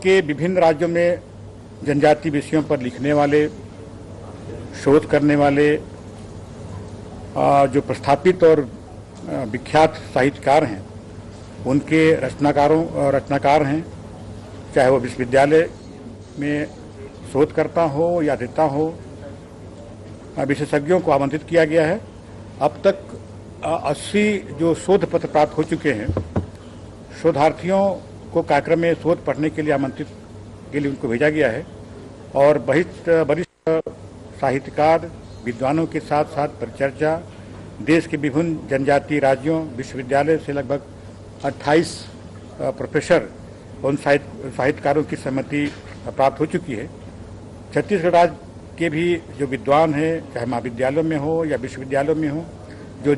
के विभिन्न राज्यों में जनजातीय विषयों पर लिखने वाले, शोध करने वाले जो प्रस्थापित और विख्यात साहित्यकार हैं, उनके रचनाकार हैं, चाहे वो विश्वविद्यालय में शोधकर्ता हो या अधिवक्ता हो, विशेषज्ञों को आमंत्रित किया गया है। अब तक 80 जो शोध पत्र प्राप्त हो चुके हैं। शोधार्थियों को कार्यक्रम में शोध पढ़ने के लिए आमंत्रित के लिए उनको भेजा गया है और वरिष्ठ साहित्यकार, विद्वानों के साथ साथ परिचर्चा, देश के विभिन्न जनजातीय राज्यों, विश्वविद्यालय से लगभग 28 प्रोफेसर उन साहित्यकारों की सहमति प्राप्त हो चुकी है। छत्तीसगढ़ राज्य के भी जो विद्वान हैं, चाहे महाविद्यालयों में हो या विश्वविद्यालयों में हो, जो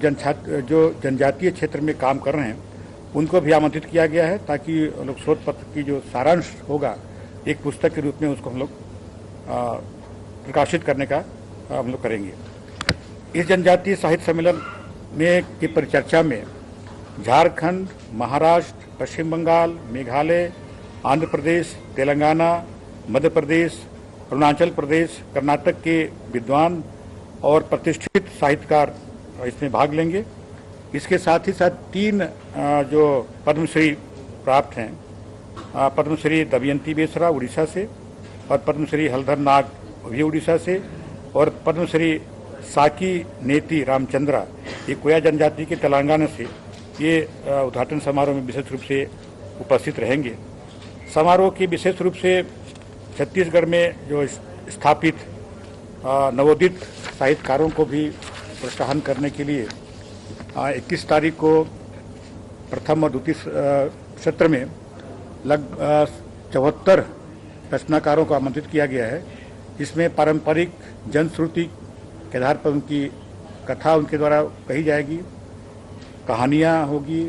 जनजातीय क्षेत्र में काम कर रहे हैं, उनको भी आमंत्रित किया गया है ताकि लोग शोध पत्र की जो सारांश होगा एक पुस्तक के रूप में उसको हम लोग प्रकाशित करने का हम लोग करेंगे। इस जनजातीय साहित्य सम्मेलन में की परिचर्चा में झारखंड, महाराष्ट्र, पश्चिम बंगाल, मेघालय, आंध्र प्रदेश, तेलंगाना, मध्य प्रदेश, अरुणाचल प्रदेश, कर्नाटक के विद्वान और प्रतिष्ठित साहित्यकार इसमें भाग लेंगे। इसके साथ ही साथ 3 जो पद्मश्री प्राप्त हैं, पद्मश्री दमयंती बेसरा उड़ीसा से, और पद्मश्री हलधर नाग भी उड़ीसा से, और पद्मश्री साकी नेती रामचंद्रा ये कोया जनजाति के तेलंगाना से, ये उद्घाटन समारोह में विशेष रूप से उपस्थित रहेंगे। समारोह की विशेष रूप से छत्तीसगढ़ में जो स्थापित नवोदित साहित्यकारों को भी प्रोत्साहन करने के लिए 21 तारीख को प्रथम और द्वितीय सत्र में लगभग 74 रचनाकारों को आमंत्रित किया गया है। इसमें पारंपरिक जनश्रुति के आधार पर उनकी कथा उनके द्वारा कही जाएगी, कहानियाँ होगी,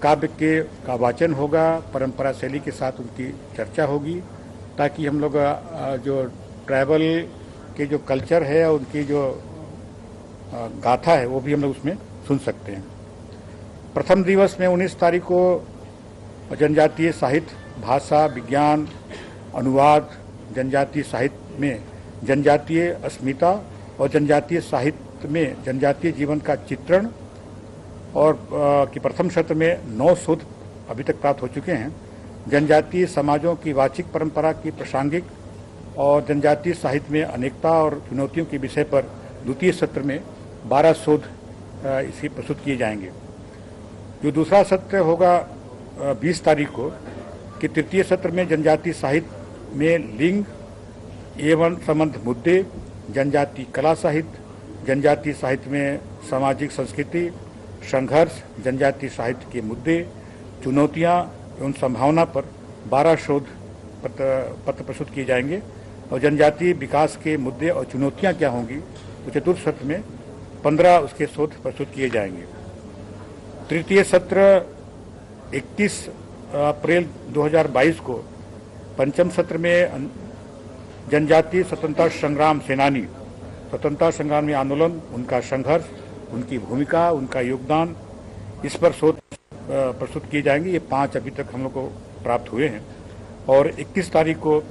काव्य का वाचन होगा, परंपरा शैली के साथ उनकी चर्चा होगी, ताकि हम लोग जो ट्राइबल के जो कल्चर है, उनकी जो गाथा है, वो भी हम लोग उसमें सुन सकते हैं। प्रथम दिवस में 19 तारीख को जनजातीय साहित्य, भाषा, विज्ञान, अनुवाद, जनजातीय साहित्य में जनजातीय अस्मिता और जनजातीय साहित्य में जनजातीय जीवन का चित्रण और कि प्रथम सत्र में 9 शोध अभी तक प्राप्त हो चुके हैं। जनजातीय समाजों की वाचिक परंपरा की प्रासंगिक और जनजातीय साहित्य में अनेकता और चुनौतियों के विषय पर द्वितीय सत्र में 12 शोध इसी प्रस्तुत किए जाएंगे। जो दूसरा सत्र होगा 20 तारीख को, कि तृतीय सत्र में जनजातीय साहित्य में लिंग एवं संबंध मुद्दे, जनजातीय कला साहित्य, जनजातीय साहित्य में सामाजिक संस्कृति, संघर्ष, जनजातीय साहित्य के मुद्दे, चुनौतियाँ एवं संभावना पर 12 शोध पत्र प्रस्तुत किए जाएंगे। और जनजातीय विकास के मुद्दे और चुनौतियाँ क्या होंगी, तो चतुर्थ सत्र में 15 उसके शोध प्रस्तुत किए जाएंगे। तृतीय सत्र 31 अप्रैल 2022 को, पंचम सत्र में जनजातीय स्वतंत्रता संग्राम सेनानी, स्वतंत्रता संग्राम में आंदोलन, उनका संघर्ष, उनकी भूमिका, उनका योगदान, इस पर शोध प्रस्तुत किए जाएंगे। ये 5 अभी तक हम लोग को प्राप्त हुए हैं। और 21 तारीख को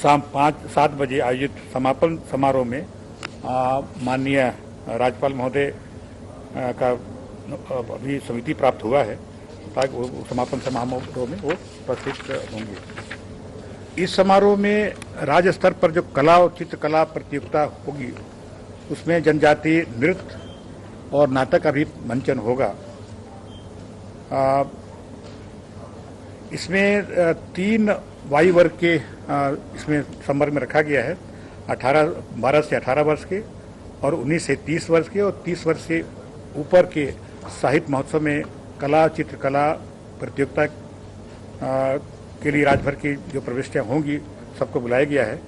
शाम 7 बजे आयोजित समापन समारोह में माननीय राज्यपाल महोदय का अभी समिति प्राप्त हुआ है, ताकि वो समापन समारोह में वो उपस्थित होंगे। इस समारोह में राज्य स्तर पर जो कला और चित्रकला प्रतियोगिता होगी, उसमें जनजातीय नृत्य और नाटक का भी मंचन होगा। इसमें 3 वायु वर्ग के इसमें संवर्ग में रखा गया है, 12 से 18 वर्ष के, और 19 से 30 वर्ष के, और 30 वर्ष से ऊपर के साहित्य महोत्सव में कला चित्रकला प्रतियोगिता के लिए राज्य भर की जो प्रविष्टियाँ होंगी, सबको बुलाया गया है।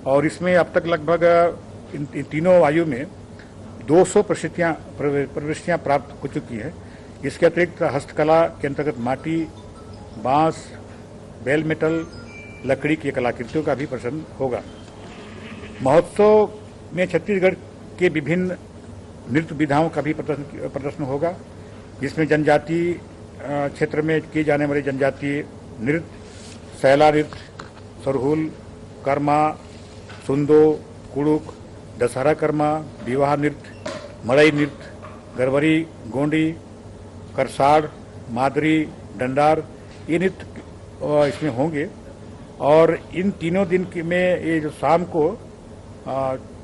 और इसमें अब तक लगभग इन तीनों आयु में 200 प्रविष्टियाँ प्राप्त हो चुकी है। इसके अतिरिक्त हस्तकला के अंतर्गत माटी, बांस, बेल मेटल, लकड़ी की कलाकृतियों का भी प्रदर्शन होगा। महोत्सव में छत्तीसगढ़ के विभिन्न नृत्य विधाओं का भी प्रदर्शन होगा, जिसमें जनजातीय क्षेत्र में किए जाने वाले जनजातीय नृत्य, सैला नृत्य, सरहुल, कर्मा, सुंदो, कुड़ुक, दशहरा कर्मा, विवाह नृत्य, मड़ई नृत्य, गरबरी, गोंडी, करसाड़, मादरी, डंडार, ये नृत्य इसमें होंगे। और इन तीनों दिन में ये जो शाम को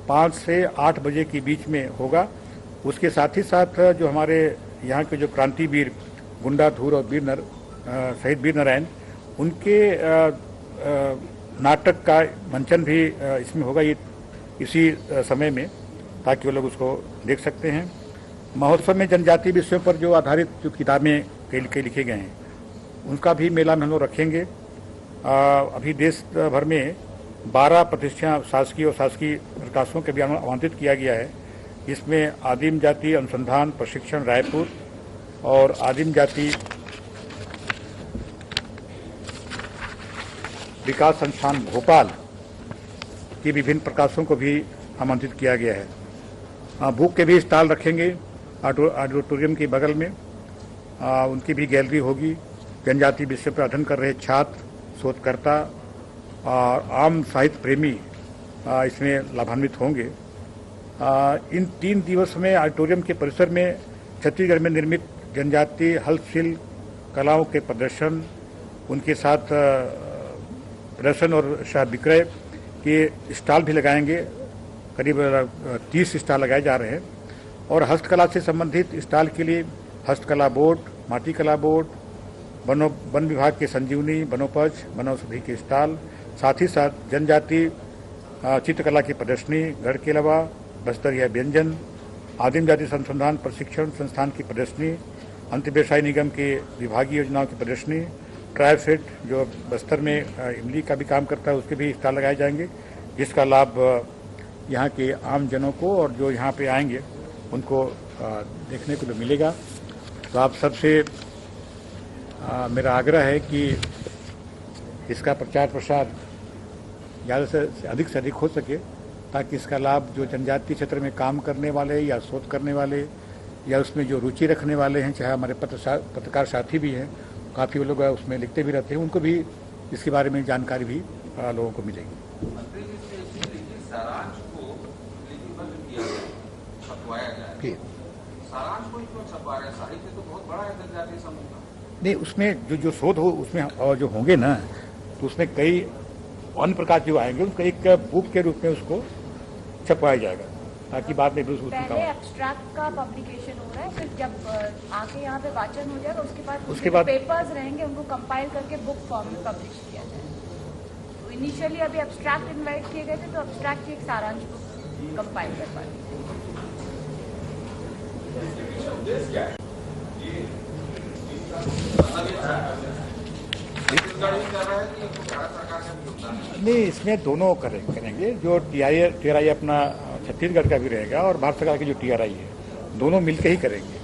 5 से 8 बजे के बीच में होगा। उसके साथ ही साथ जो हमारे यहाँ के जो क्रांतिवीर गुंडा धूर और शहीद वीर नारायण, उनके नाटक का मंचन भी इसमें होगा ये इसी समय में, ताकि वो लोग उसको देख सकते हैं। महोत्सव में जनजातीय विषयों पर जो आधारित जो किताबें कई लिखे गए हैं, उनका भी मेला में हम लोग रखेंगे। अभी देश भर में 12 प्रतिष्ठान शासकीय और शासकीय प्रकाशनों के भी आवंटित किया गया है। इसमें आदिम जाति अनुसंधान प्रशिक्षण रायपुर और आदिम जाति विकास संस्थान भोपाल की विभिन्न प्रकाशनों को भी आमंत्रित किया गया है। बुक के भी स्टॉल रखेंगे ऑडिटोरियम के बगल में, उनकी भी गैलरी होगी। जनजाति विषय पर अध्ययन कर रहे छात्र, शोधकर्ता और आम साहित्य प्रेमी इसमें लाभान्वित होंगे। इन 3 दिवस में ऑडिटोरियम के परिसर में छत्तीसगढ़ में निर्मित जनजातीय हस्तशिल्प कलाओं के प्रदर्शन, उनके साथ प्रदर्शन और शायद विक्रय के स्टॉल भी लगाएंगे। करीब 30 स्टॉल लगाए जा रहे हैं। और हस्तकला से संबंधित स्टॉल के लिए हस्तकला बोर्ड, माटी कला बोर्ड, वन विभाग के संजीवनी, वनोपज, वनौषधि के स्टॉल, साथ ही साथ जनजाति चित्रकला की प्रदर्शनी, गढ़ के अलावा बस्तरिया व्यंजन, आदिम जाति संशोधन प्रशिक्षण संस्थान की प्रदर्शनी, अंतर्व्यवसाय निगम के विभागीय योजनाओं की प्रदर्शनी, ट्राइफेड जो बस्तर में इमली का भी काम करता है, उसके भी स्टॉल लगाए जाएंगे, जिसका लाभ यहाँ के आम जनों को और जो यहाँ पे आएंगे उनको देखने को मिलेगा। तो आप सबसे मेरा आग्रह है कि इसका प्रचार प्रसार ज़्यादा से अधिक हो सके, ताकि इसका लाभ जो जनजातीय क्षेत्र में काम करने वाले या शोध करने वाले या उसमें जो रुचि रखने वाले हैं, चाहे हमारे पत्रकार साथी भी हैं, काफ़ी लोग उसमें लिखते भी रहते हैं, उनको भी इसके बारे में जानकारी भी लोगों को मिलेगी। नहीं, उसमें जो शोध हो उसमें और जो होंगे ना, तो उसमें कई अन्य प्रकार जो आएंगे उनका एक बुक के रूप में उसको छपवाया जाएगा, ताकि बाद में भी पहले एब्स्ट्रैक्ट का पब्लिकेशन हो रहा है, फिर जब आके यहाँ पे वाचन हो जाएगा उसके बाद पेपर्स रहेंगे, उनको कंपाइल करके बुक फॉर्म में पब्लिश किया जाएगा। तो इनिशियली अभी एब्स्ट्रैक्ट इनवाइट किए गए थे, तो एब्स्ट्रैक्ट की एक सारांश बुक कंपाइल कर पाएंगे। नहीं, इसमें दोनों करेंगे। जो TRI अपना छत्तीसगढ़ का भी रहेगा और भारत सरकार की जो TRI है, दोनों मिलकर ही करेंगे।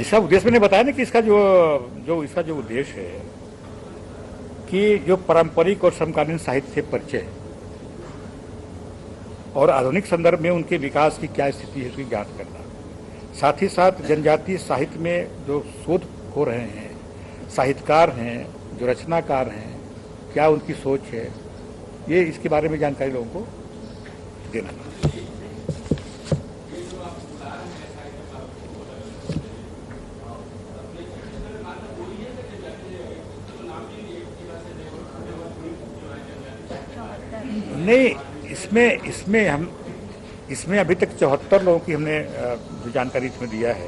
ऐसा उद्देश्य मैंने बताया ना कि इसका जो उद्देश्य है कि जो पारंपरिक और समकालीन साहित्य से परिचय और आधुनिक संदर्भ में उनके विकास की क्या स्थिति है उसकी जांच करना, साथ ही साथ जनजातीय साहित्य में जो शोध हो रहे हैं, साहित्यकार हैं, जो रचनाकार हैं, क्या उनकी सोच है, ये इसके बारे में जानकारी लोगों को देना। नहीं, इसमें अभी तक 74 लोगों की हमने जो जानकारी इसमें दिया है,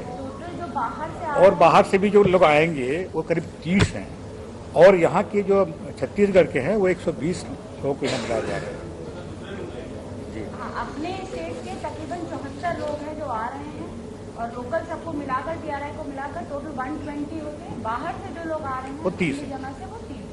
और बाहर से भी जो लोग आएंगे वो करीब 30 हैं, और यहाँ के जो छत्तीसगढ़ के हैं वो 120 लोगों को यहाँ मिलाया जा रहा है जी। अपने स्टेट के तकरीबन 74 लोग हैं जो आ रहे हैं, और लोकल सबको मिलाकर TRI को मिलाकर टोटल 120 होते हैं। बाहर से जो लोग आ रहे हैं वो 30 जमा से वो 30।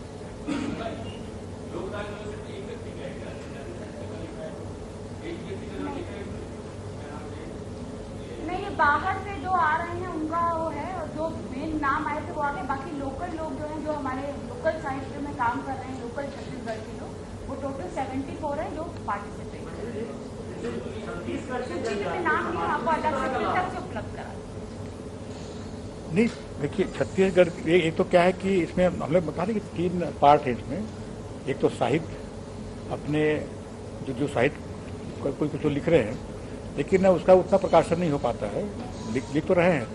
नहीं, बाहर से जो आ रहे हैं उनका वो है, और जो मेन नाम आए थे वो आगे, बाकी लोकल लोग जो हैं, जो हमारे लोकल साहित्य में काम कर रहे हैं, लोकल छत्तीसगढ़ के लोग, वो टोटल 74 है जो पार्टिसिपेट कर रहे हैं। नाम नहीं, आपको अलग से उपलब्ध करा। नहीं, देखिए छत्तीसगढ़ एक तो क्या है कि इसमें हम लोग बता दें कि 3 पार्ट है इसमें। एक तो साहित्य, अपने जो साहित्य कोई कुछ तो लिख रहे हैं, लेकिन उसका उतना प्रकाशन नहीं हो पाता है, लिख तो रहे हैं।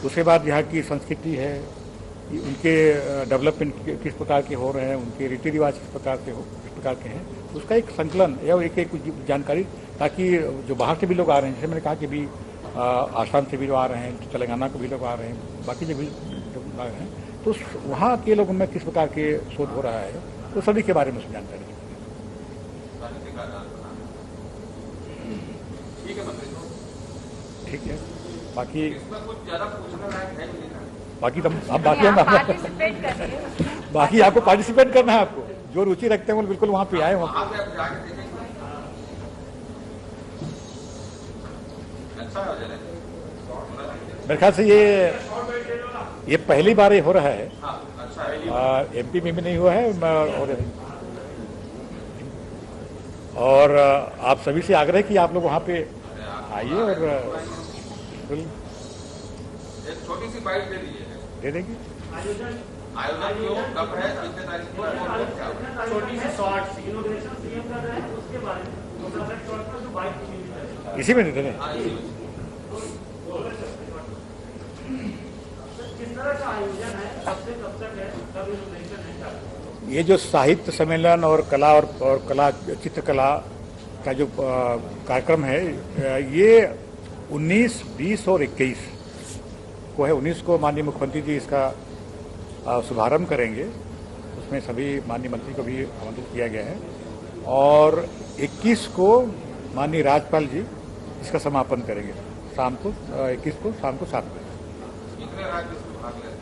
उसके बाद यहाँ की संस्कृति है, उनके डेवलपमेंट किस प्रकार के हो रहे हैं, उनके रीति रिवाज किस प्रकार के हैं, उसका एक संकलन या एक जानकारी, ताकि जो बाहर से भी लोग आ रहे हैं, जैसे मैंने कहा कि भी आसाम से भी लोग आ रहे हैं, तेलंगाना के भी लोग आ रहे हैं, बाकी जगह भी लोग आ रहे हैं, तो वहाँ के लोगों में किस प्रकार के शोध हो रहा है, तो सभी के बारे में उसमें जानकारी। ठीक है, बाकी बाकी तो अब बाकी आपको पार्टिसिपेट करना है, आपको जो रुचि रखते हैं वो बिल्कुल वहाँ पे आए। वहाँ मेरे ख्याल से ये पहली बार ये हो रहा है, एमपी में भी नहीं हुआ है, और आप सभी से आग्रह कि आप लोग वहाँ पे आइए और एक छोटी सी बाइट दे दीजिए। दे देंगे। आयोजन क्यों, कब है, कितने तारीख को, छोटी सी शॉर्ट्स इनोग्रेशन सीएम कर रहे हैं, उसके बारे में शॉर्ट में जो बाइक इसी में दे दें। किस तरह का आयोजन है, कब से कब तक है, कब इनोग्रेशन है? ये जो साहित्य सम्मेलन और कला और कला चित्रकला का जो कार्यक्रम है, ये 19, 20 और 21 को है। 19 को माननीय मुख्यमंत्री जी इसका शुभारंभ करेंगे, उसमें सभी माननीय मंत्री को भी आमंत्रित किया गया है, और 21 को माननीय राज्यपाल जी इसका समापन करेंगे शाम को, 21 को शाम को 7 बजे। कितने राज्य इसमें भाग ले रहे हैं?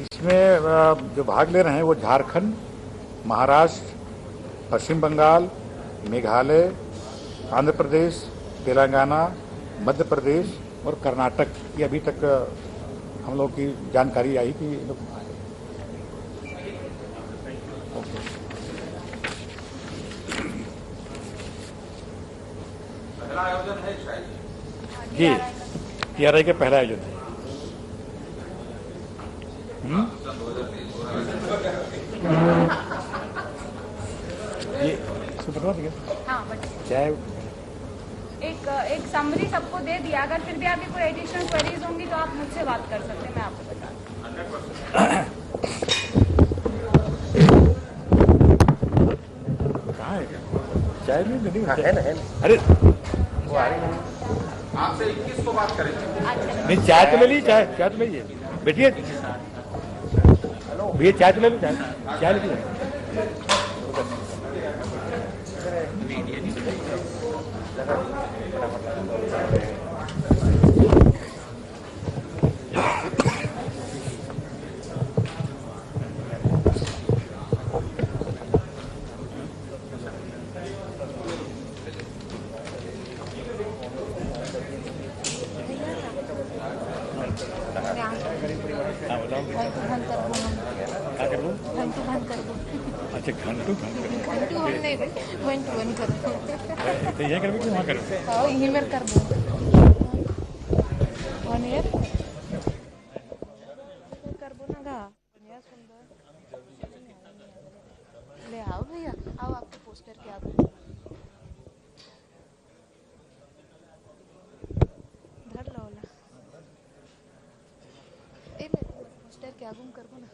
इसमें जो भाग ले रहे हैं वो झारखंड, महाराष्ट्र, पश्चिम बंगाल, मेघालय, आंध्र प्रदेश, तेलंगाना, मध्य प्रदेश और कर्नाटक की अभी तक हम लोग की जानकारी आई कि लोग पहला आयोजन है शायद जी TRI के पहला आयोजन है। ये इसको बता देंगे। हाँ, चाहे एक समरी सबको दे दिया। अगर फिर भी आपकी कोई एडिशनल क्वेरीज होंगी तो आप मुझसे बात कर सकते हैं, मैं आपको बता कहाँ है चाय में नहीं है ना, है ना। अरे वो आ रही है। आपसे 21 को बात करेंगे। अच्छा। नहीं, चाय तो ले लीजिए, चाय तो लीजिए बेटिए, भैया चाय तो ले लो, चाय लीजिए। क्या कर लूँ? घंटू बंद कर दो। अच्छा, घंटू घंटू हम नहीं घंटू बंद कर दो। तो यह करोगे कि वहाँ करोगे? हाँ, ईमेल कर दो। 1 ईयर कर दो ना गा। बढ़िया सुंदर ले आओ भैया, आओ आपके पोस्टर के आगे धर लो ला। ए मैं पोस्टर के आगे कर दो ना,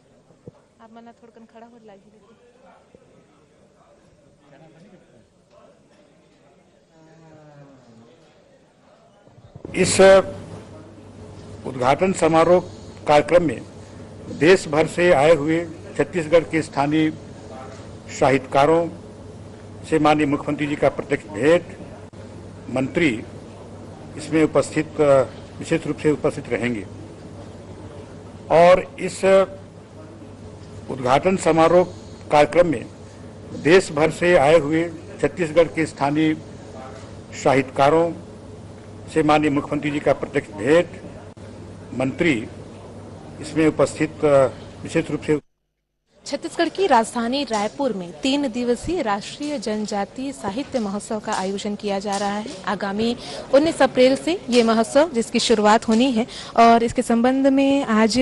आप मना थोड़कन खड़ा हो लागी देखो। इस उद्घाटन समारोह कार्यक्रम में देश भर से आए हुए छत्तीसगढ़ के स्थानीय साहित्यकारों से माननीय मुख्यमंत्री जी का प्रत्यक्ष भेंट, मंत्री इसमें उपस्थित विशेष रूप से उपस्थित रहेंगे। और इस उद्घाटन समारोह कार्यक्रम में देश भर से आए हुए छत्तीसगढ़ के स्थानीय साहित्यकारों से माननीय मुख्यमंत्री जी का प्रत्यक्ष भेंट, मंत्री इसमें उपस्थित विशेष रूप से छत्तीसगढ़ की राजधानी रायपुर में 3 दिवसीय राष्ट्रीय जनजातीय साहित्य महोत्सव का आयोजन किया जा रहा है। आगामी 19 अप्रैल से ये महोत्सव जिसकी शुरुआत होनी है और इसके संबंध में आज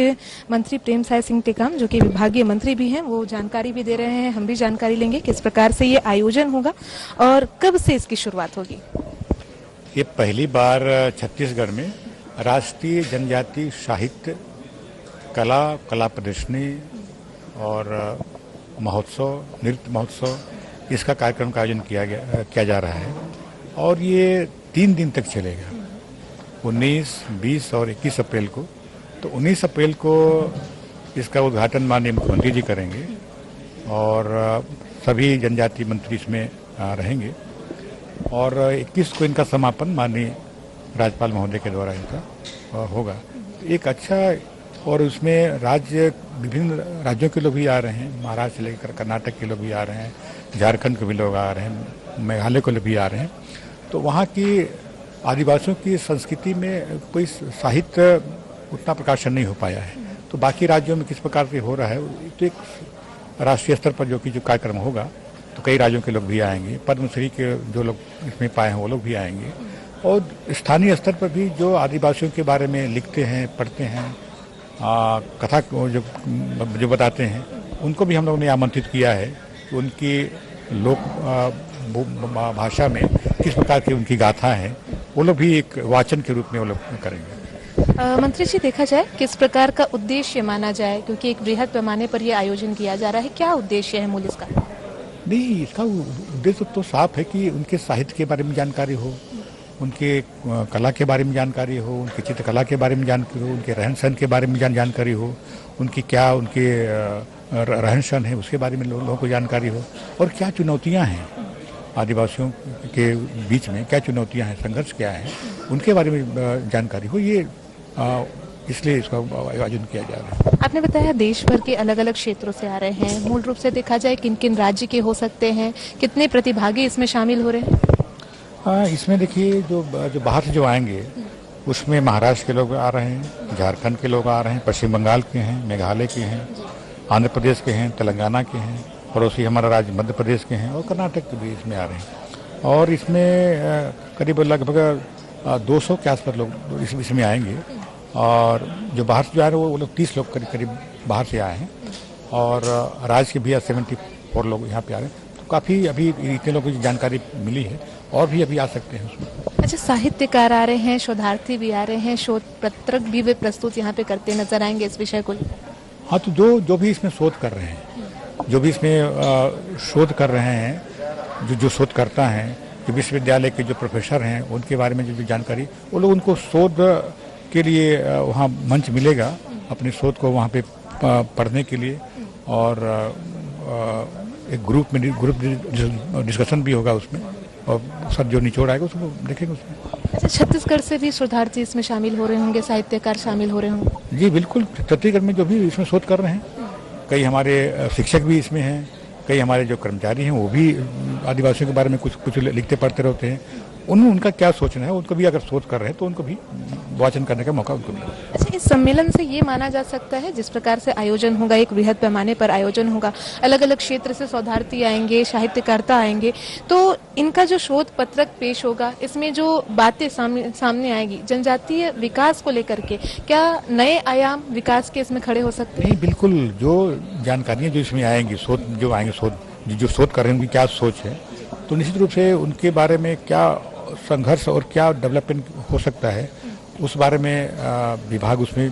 मंत्री प्रेमसाय सिंह टेकाम जो कि विभागीय मंत्री भी हैं वो जानकारी भी दे रहे हैं। हम भी जानकारी लेंगे किस प्रकार से ये आयोजन होगा और कब से इसकी शुरुआत होगी। ये पहली बार छत्तीसगढ़ में राष्ट्रीय जनजातीय साहित्य कला प्रदर्शनी और महोत्सव, नृत्य महोत्सव, इसका कार्यक्रम का आयोजन किया जा रहा है और ये 3 दिन तक चलेगा, 19, 20 और 21 अप्रैल को। तो 19 अप्रैल को इसका उद्घाटन माननीय मुख्यमंत्री जी करेंगे और सभी जनजातीय मंत्री इसमें रहेंगे और 21 को इनका समापन माननीय राज्यपाल महोदय के द्वारा इनका होगा। एक अच्छा और उसमें विभिन्न राज्यों के लोग भी आ रहे हैं, महाराष्ट्र से लेकर कर्नाटक के लोग भी आ रहे हैं, झारखंड के भी लोग आ रहे हैं, मेघालय के लोग भी आ रहे हैं। तो वहाँ की आदिवासियों की संस्कृति में कोई साहित्य उतना प्रकाशन नहीं हो पाया है। तो बाकी राज्यों में किस प्रकार से हो रहा है, तो एक राष्ट्रीय स्तर पर जो कार्यक्रम होगा तो कई राज्यों के लोग भी आएंगे, पद्मश्री के जो लोग इसमें पाए हैं वो लोग भी आएंगे और स्थानीय स्तर पर भी जो आदिवासियों के बारे में लिखते हैं, पढ़ते हैं, कथा जो बताते हैं, उनको भी हम लोगों ने आमंत्रित किया है कि उनकी लोक भाषा में किस प्रकार की उनकी गाथा है वो लोग भी एक वाचन के रूप में वो लोग करेंगे। मंत्री जी, देखा जाए किस प्रकार का उद्देश्य माना जाए, क्योंकि एक बृहद पैमाने पर यह आयोजन किया जा रहा है, क्या उद्देश्य है मूल इसका? नहीं, इसका उद्देश्य तो साफ है कि उनके साहित्य के बारे में जानकारी हो, उनके कला के बारे में जानकारी हो, उनकी चित्रकला के बारे में जानकारी हो, उनके रहन सहन के बारे में जानकारी हो, उनकी क्या उनके रहन सहन है उसके बारे में लोगों को जानकारी हो और क्या चुनौतियां हैं आदिवासियों के बीच में, क्या चुनौतियां हैं, संघर्ष क्या है, उनके बारे में जानकारी हो। ये इसलिए इसका आयोजन किया जा रहा है। आपने बताया देश भर के अलग अलग क्षेत्रों से आ रहे हैं, मूल रूप से देखा जाए किन किन राज्य के हो सकते हैं, कितने प्रतिभागी इसमें शामिल हो रहे हैं? इसमें देखिए जो बाहर से जो आएंगे उसमें महाराष्ट्र के लोग आ रहे हैं, झारखंड के लोग आ रहे हैं, पश्चिम बंगाल के हैं, मेघालय के हैं, आंध्र प्रदेश के हैं, तेलंगाना के हैं, पड़ोसी हमारा राज्य मध्य प्रदेश के हैं और कर्नाटक के भी इसमें आ रहे हैं और इसमें करीब लगभग 200 के आसपास लोग इसमें आएंगे और जो बाहर से जो आ रहे हैं वो लोग 30 लोग करीब बाहर से आए हैं और राज्य के भी 74 लोग यहाँ पे आ रहे हैं। तो काफ़ी अभी इतने लोगों की जानकारी मिली है और भी अभी आ सकते हैं उसमें। अच्छा, साहित्यकार आ रहे हैं, शोधार्थी भी आ रहे हैं, शोध पत्रक भी वे प्रस्तुत यहाँ पे करते नजर आएंगे इस विषय को? हाँ, तो जो भी इसमें शोध कर रहे हैं, जो भी इसमें शोध कर रहे हैं, जो शोधकर्ता हैं, जो विश्वविद्यालय के जो प्रोफेसर हैं, उनके बारे में जो जानकारी, वो लोग उनको शोध के लिए वहाँ मंच मिलेगा अपने शोध को वहाँ पे पढ़ने के लिए और एक ग्रुप डिस्कशन भी होगा उसमें और सब जो निचोड़ आएगा उसको देखेंगे उसमें। अच्छा, छत्तीसगढ़ से भी शोधार्थी इसमें शामिल हो रहे होंगे, साहित्यकार शामिल हो रहे होंगे? जी बिल्कुल, छत्तीसगढ़ में जो भी इसमें शोध कर रहे हैं, कई हमारे शिक्षक भी इसमें हैं, कई हमारे जो कर्मचारी हैं वो भी आदिवासियों के बारे में कुछ लिखते पढ़ते रहते हैं। उनका क्या सोचना है, उनको भी अगर शोध कर रहे हैं तो उनको भी वाचन करने का मौका उनको मिलेगा। अच्छा, इस सम्मेलन से ये माना जा सकता है जिस प्रकार से आयोजन होगा, एक बृहद पैमाने पर आयोजन होगा, अलग अलग क्षेत्र से शोधार्थी आएंगे, साहित्यकर्ता आएंगे, तो इनका जो शोध पत्रक पेश होगा इसमें जो बातें सामने आएगी जनजातीय विकास को लेकर के, क्या नए आयाम विकास के इसमें खड़े हो सकते हैं? नहीं, बिल्कुल, जो जानकारियाँ जो इसमें आएंगी, जो शोध कर रहे हैं उनकी क्या सोच है, तो निश्चित रूप से उनके बारे में क्या संघर्ष और क्या डेवलपमेंट हो सकता है उस बारे में विभाग उसमें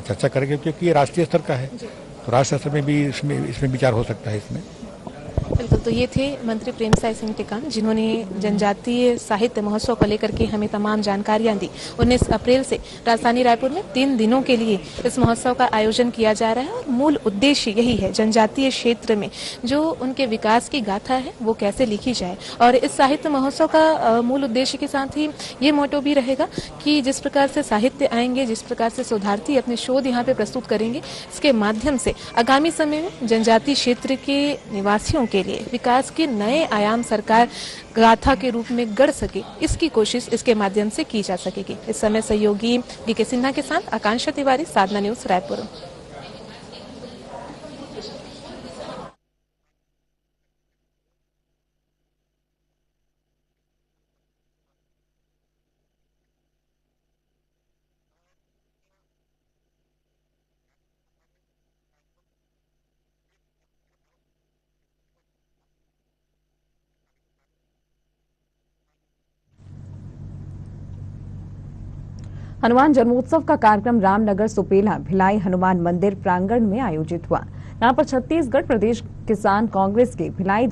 चर्चा करेंगे, क्योंकि ये राष्ट्रीय स्तर का है तो राष्ट्रीय स्तर में भी इसमें विचार हो सकता है इसमें। बिल्कुल, तो ये थे मंत्री प्रेमसाय सिंह टेकाम जिन्होंने जनजातीय साहित्य महोत्सव को लेकर के हमें तमाम जानकारियां दी। 19 अप्रैल से राजधानी रायपुर में 3 दिनों के लिए इस महोत्सव का आयोजन किया जा रहा है और मूल उद्देश्य यही है, जनजातीय क्षेत्र में जो उनके विकास की गाथा है वो कैसे लिखी जाए। और इस साहित्य महोत्सव का मूल उद्देश्य के साथ ही ये मोटो भी रहेगा कि जिस प्रकार से साहित्य आएंगे, जिस प्रकार से शोधार्थी अपने शोध यहाँ पे प्रस्तुत करेंगे, इसके माध्यम से आगामी समय में जनजातीय क्षेत्र के निवासियों के लिए विकास के नए आयाम सरकार गाथा के रूप में गढ़ सके, इसकी कोशिश इसके माध्यम से की जा सकेगी। इस समय सहयोगी डीके सिन्हा के साथ आकांक्षा तिवारी, साधना न्यूज, रायपुर। हनुमान जन्मोत्सव का कार्यक्रम रामनगर सुपेला भिलाई हनुमान मंदिर प्रांगण में आयोजित हुआ। यहाँ पर छत्तीसगढ़ प्रदेश किसान कांग्रेस के भिलाई